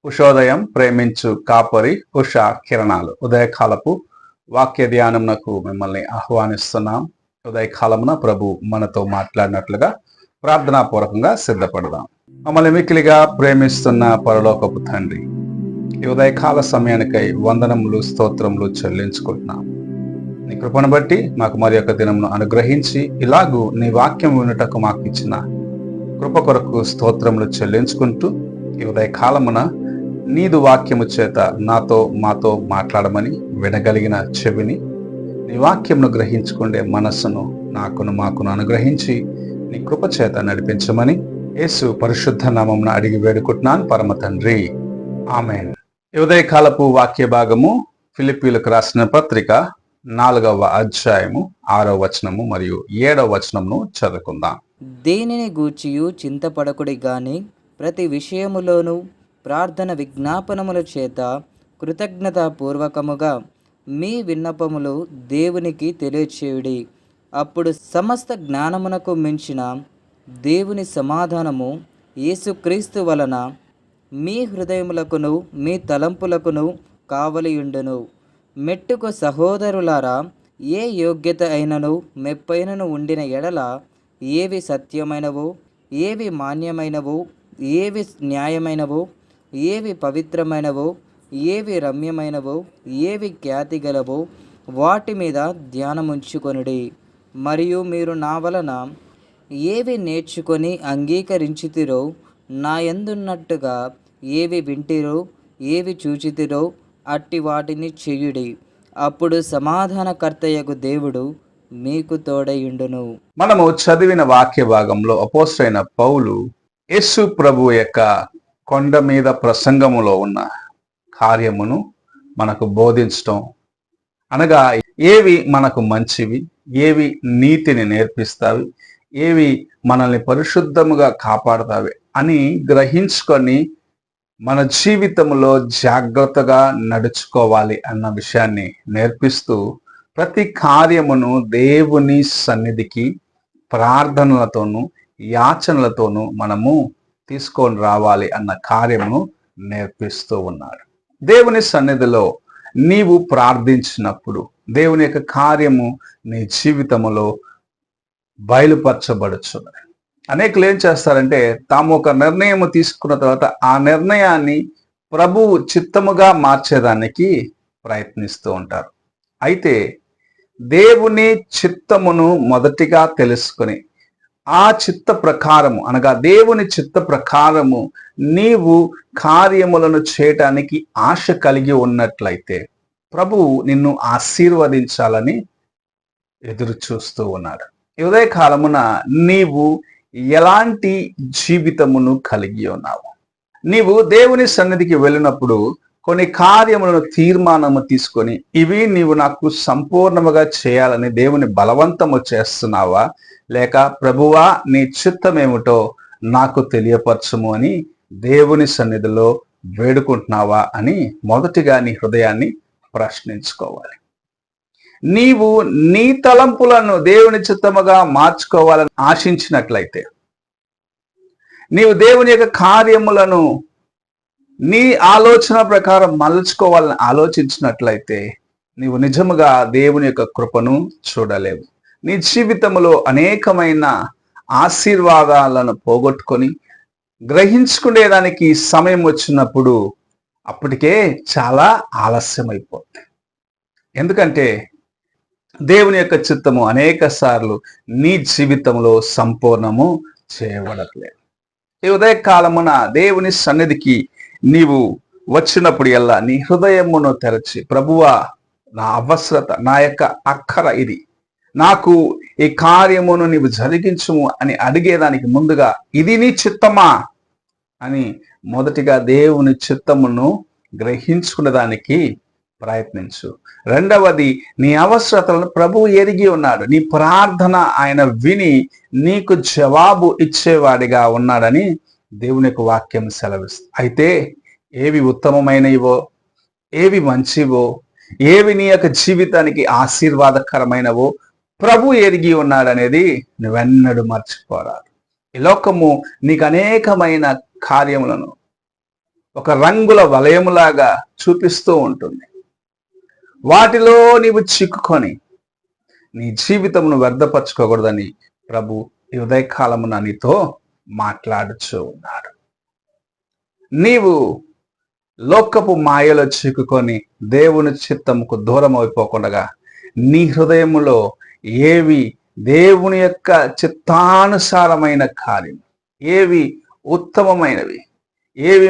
ఉషోదయం ప్రేమించు కాపరి ఉషా కిరణాలు ఉదయకాలపు వాక్య ధ్యానమునకు మిమ్మల్ని ఆహ్వానిస్తున్నాం. ఉదయకాలమున ప్రభు మనతో మాట్లాడినట్లుగా ప్రార్థనాపూర్వకంగా సిద్ధపడదాం. మమ్మల్ని మిక్కిలిగా ప్రేమిస్తున్న పరలోకపు తండ్రి, ఈ ఉదయకాల సమయానికై వందనములు స్తోత్రములు చెల్లించుకుంటున్నాం. నీ కృపను బట్టి మాకు మరి యొక్క దినమును అనుగ్రహించి ఇలాగూ నీ వాక్యం వినుటకు మాకు ఇచ్చిన కృప కొరకు స్తోత్రములు చెల్లించుకుంటూ ఈ ఉదయకాలమున నీదు వాక్యము చేత నాతో మాతో మాట్లాడమని వినగలిగిన చెవిని, నీ వాక్యమును గ్రహించుకుండే మనస్సును మాకును అనుగ్రహించి నీ కృప చేత నడిపించమని యేసు పరిశుద్ధ నామమున అడిగి వేడుకుంటున్నాను పరమ తండ్రి, ఆమేన్. ఈ ఉదయకాలపు వాక్య భాగము ఫిలిప్పీలకు రాసిన పత్రిక 4వ అధ్యాయము 6వ వచనము మరియు 7వ వచనమును చదువుకుందాం. దేనిని గూర్చియు చింతపడకుడి గాని ప్రతి విషయములోనూ ప్రార్థన విజ్ఞాపనముల చేత కృతజ్ఞతాపూర్వకముగా మీ విన్నపములు దేవునికి తెలియచేయుడి. అప్పుడు సమస్త జ్ఞానమునకు మించిన దేవుని సమాధానము యేసుక్రీస్తు వలన మీ హృదయములకును మీ తలంపులకును కావలియుండును. మెట్టుకు సహోదరులారా, ఏ యోగ్యత అయినను మెప్పైనను ఉండిన ఎడల, ఏవి సత్యమైనవో, ఏవి మాన్యమైనవో, ఏవి న్యాయమైనవో, ఏవి పవిత్రమైనవో, ఏవి రమ్యమైనవో, ఏవి ఖ్యాతి గలవో వాటి మీద ధ్యానముంచుకొనుడి. మరియు మీరు నా వలన ఏవి నేర్చుకొని అంగీకరించితిరో, నా యందున్నట్టుగా ఏవి వింటిరో, ఏవి చూచితిరో అట్టి వాటిని చెయ్యుడి. అప్పుడు సమాధానకర్తయగు దేవుడు మీకు తోడయుండును. మనము చదివిన వాక్య భాగంలో అపోస్తలుడైన పౌలు యేసు ప్రభు యొక్క కొండ మీద ప్రసంగములో ఉన్న కార్యమును మనకు బోధించటం, అనగా ఏవి మనకు మంచివి, ఏవి నీతిని నేర్పిస్తావి, ఏవి మనల్ని పరిశుద్ధముగా కాపాడుతావి అని గ్రహించుకొని మన జీవితంలో జాగ్రత్తగా నడుచుకోవాలి అన్న విషయాన్ని నేర్పిస్తూ ప్రతి కార్యమును దేవుని సన్నిధికి ప్రార్థనలతోనూ యాచనలతోనూ మనము తీసుకొని రావాలి అన్న కార్యమును నేర్పిస్తూ ఉన్నాడు. దేవుని సన్నిధిలో నీవు ప్రార్థించినప్పుడు దేవుని యొక్క కార్యము నీ జీవితములో బయలుపరచబడుచున్నది. అనేకులు ఏం చేస్తారంటే, తాము ఒక నిర్ణయం తీసుకున్న తర్వాత ఆ నిర్ణయాన్ని ప్రభువు చిత్తముగా మార్చేదానికి ప్రయత్నిస్తూ ఉంటారు. అయితే దేవుని చిత్తమును మొదటిగా తెలుసుకొని ఆ చిత్త ప్రకారము, అనగా దేవుని చిత్త ప్రకారము నీవు కార్యములను చేయటానికి ఆశ కలిగి ఉన్నట్లయితే ప్రభువు నిన్ను ఆశీర్వదించాలని ఎదురు చూస్తూ ఉన్నాడు. ఈ ఉదయకాలమున నీవు ఎలాంటి జీవితమును కలిగి ఉన్నావు? నీవు దేవుని సన్నిధికి వెళ్ళినప్పుడు కొన్ని కార్యములను తీర్మానము తీసుకొని ఇవి నీవు నాకు సంపూర్ణముగా చేయాలని దేవుని బలవంతము చేస్తున్నావా, లేక ప్రభువా నీ చిత్తమేమిటో నాకు తెలియపరచుము అని దేవుని సన్నిధిలో వేడుకుంటున్నావా అని మొదటిగా నీ హృదయాన్ని ప్రశ్నించుకోవాలి. నీవు నీ తలంపులను దేవుని చిత్తముగా మార్చుకోవాలని ఆశించినట్లయితే, నీవు దేవుని యొక్క కార్యములను నీ ఆలోచన ప్రకారం మలుచుకోవాలని ఆలోచించినట్లయితే నీవు నిజముగా దేవుని యొక్క కృపను చూడలేవు. నీ జీవితంలో అనేకమైన ఆశీర్వాదాలను పోగొట్టుకొని గ్రహించుకునేదానికి సమయం వచ్చినప్పుడు అప్పటికే చాలా ఆలస్యమైపోతుంది. ఎందుకంటే దేవుని యొక్క చిత్తము అనేక సార్లు నీ జీవితంలో సంపూర్ణము చేయబడట్లేదు. ఈ ఉదయకాలమున దేవుని సన్నిధికి నీవు వచ్చినప్పుడు ఎల్లా నీ హృదయమును తెరచి, ప్రభువా నా అవసరత, నా యొక్క అక్కర ఇది, నాకు ఈ కార్యమును నీవు జరిగించుము అని అడిగేదానికి ముందుగా ఇది నీ చిత్తమా అని మొదటిగా దేవుని చిత్తమును గ్రహించుకునేదానికి ప్రయత్నించు. రెండవది, నీ అవసరతలను ప్రభువు ఎరిగి ఉన్నాడు. నీ ప్రార్థన ఆయన విని నీకు జవాబు ఇచ్చేవాడిగా ఉన్నాడని దేవుని యొక్క వాక్యం సెలవిస్తుంది. అయితే ఏవి ఉత్తమమైనవో, ఏవి మంచివో, ఏవి నీ యొక్క జీవితానికి ఆశీర్వాదకరమైనవో ప్రభు ఎరిగి ఉన్నాడనేది నువ్వెన్నడూ మర్చిపోరాదు. ఈ లోకము నీకు అనేకమైన కార్యములను ఒక రంగుల వలయములాగా చూపిస్తూ ఉంటుంది. వాటిలో నీవు చిక్కుకొని నీ జీవితమును వ్యర్థపరచుకోకూడదని ప్రభు ఈ ఉదయకాలమున నీతో మాట్లాడుచూ ఉన్నాడు. నీవు లోకపు మాయలో చిక్కుకొని దేవుని చిత్తముకు దూరం అయిపోకుండా నీ హృదయములో ఏవి దేవుని యొక్క చిత్తానుసారమైన కార్యం, ఏవి ఉత్తమమైనవి, ఏవి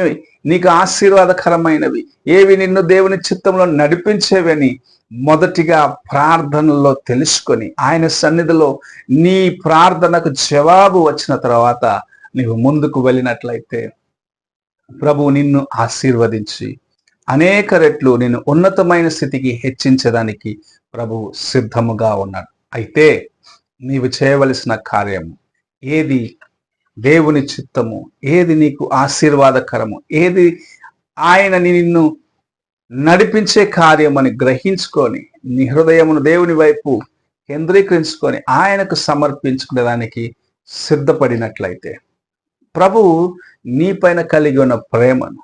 నీకు ఆశీర్వాదకరమైనవి, ఏవి నిన్ను దేవుని చిత్తంలో నడిపించేవని మొదటిగా ప్రార్థనలో తెలుసుకొని ఆయన సన్నిధిలో నీ ప్రార్థనకు జవాబు వచ్చిన తర్వాత నీవు ముందుకు వెళ్ళినట్లయితే ప్రభువు నిన్ను ఆశీర్వదించి అనేక రెట్లు నిన్ను ఉన్నతమైన స్థితికి హెచ్చించడానికి ప్రభువు సిద్ధముగా ఉన్నాడు. అయితే నీవు చేయవలసిన కార్యము ఏది దేవుని చిత్తము, ఏది నీకు ఆశీర్వాదకరము, ఏది ఆయన నిన్ను నడిపించే కార్యమని గ్రహించుకొని నీ హృదయమును దేవుని వైపు కేంద్రీకరించుకొని ఆయనకు సమర్పించుకునేదానికి సిద్ధపడినట్లయితే ప్రభువు నీ పైన కలిగి ఉన్న ప్రేమను,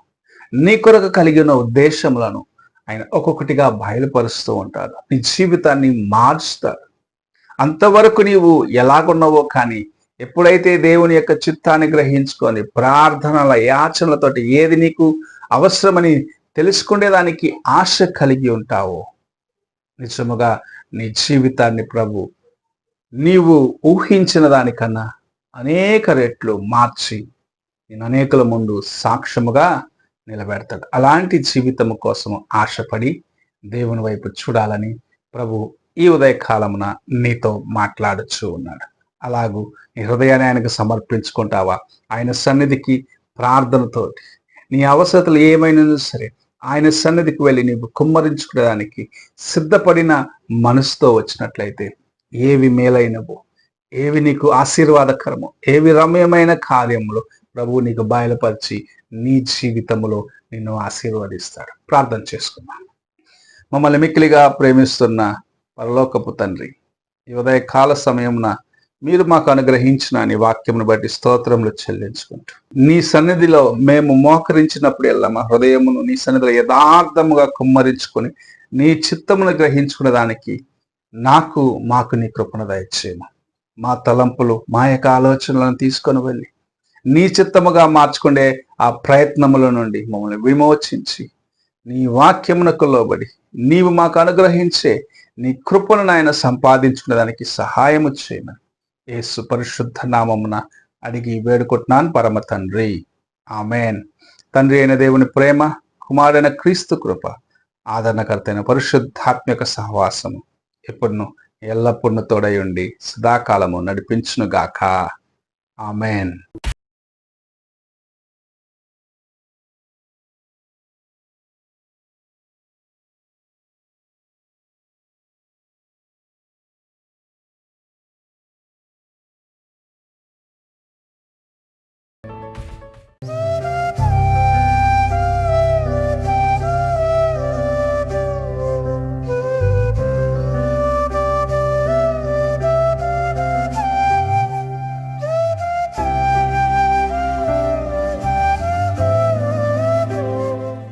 నీ కొరకు కలిగి ఉన్న ఉద్దేశములను ఆయన ఒక్కొక్కటిగా బయలుపరుస్తూ ఉంటాడు. నీ జీవితాన్ని మార్చుతాడు. అంతవరకు నీవు ఎలాగున్నావో కానీ ఎప్పుడైతే దేవుని యొక్క చిత్తాన్ని గ్రహించుకొని ప్రార్థనల యాచనలతోటి ఏది నీకు అవసరమని తెలుసుకునేదానికి ఆశ కలిగి ఉంటావో నిజముగా నీ జీవితాన్ని ప్రభు నీవు ఊహించిన దానికన్నా అనేక రెట్లు మార్చి నేను అనేకుల ముందు సాక్ష్యముగా నిలబెడతాడు. అలాంటి జీవితము కోసము ఆశపడి దేవుని వైపు చూడాలని ప్రభు ఈ ఉదయకాలమున నీతో మాట్లాడుచూ ఉన్నాడు. అలాగూ నీ హృదయాన్ని ఆయనకు సమర్పించుకుంటావా? ఆయన సన్నిధికి ప్రార్థనతోటి నీ అవసరతలు ఏమైనా సరే ఆయన సన్నిధికి వెళ్ళి నీవు కుమ్మరించుకోవడానికి సిద్ధపడిన మనసుతో వచ్చినట్లయితే ఏవి మేలైనవో, ఏవి నీకు ఆశీర్వాదకరమో, ఏవి రమ్యమైన కార్యములు ప్రభువు నీకు బయలుపరిచి నీ జీవితంలో నిన్ను ఆశీర్వదిస్తాడు. ప్రార్థన చేసుకున్నాను. మమ్మల్ని మిక్కిలిగా ప్రేమిస్తున్న పరలోకపు తండ్రి, ఈ ఉదయకాల సమయమున మీరు మాకు అనుగ్రహించిన నీ వాక్యమును బట్టి స్తోత్రములు చెల్లించుకుంటూ నీ సన్నిధిలో మేము మోకరించినప్పుడల్లా మా హృదయమును నీ సన్నిధిలో యథార్థముగా కుమ్మరించుకొని నీ చిత్తమును గ్రహించుకునే దానికి మాకు నీ కృపను దయచేయము. మా తలంపులు, మా యొక్క ఆలోచనలను తీసుకొని వెళ్ళి నీ చిత్తముగా మార్చుకునే ఆ ప్రయత్నముల నుండి మమ్మల్ని విమోచించి నీ వాక్యమునకు లోబడి నీవు మాకు అనుగ్రహించే నీ కృపను నాయన సంపాదించుకునే దానికి సహాయము చేయమని యేసు పరిశుద్ధ నామమున అడిగి వేడుకుంటున్నాను పరమ తండ్రి, ఆమెన్. తండ్రి అయిన దేవుని ప్రేమ, కుమారుడైన క్రీస్తు కృప, ఆదరణకర్త అయిన పరిశుద్ధాత్మక సహవాసము ఎప్పుడును ఎల్లప్పుడూ తోడై ఉండి సదాకాలము నడిపించునుగాక. ఆమెన్.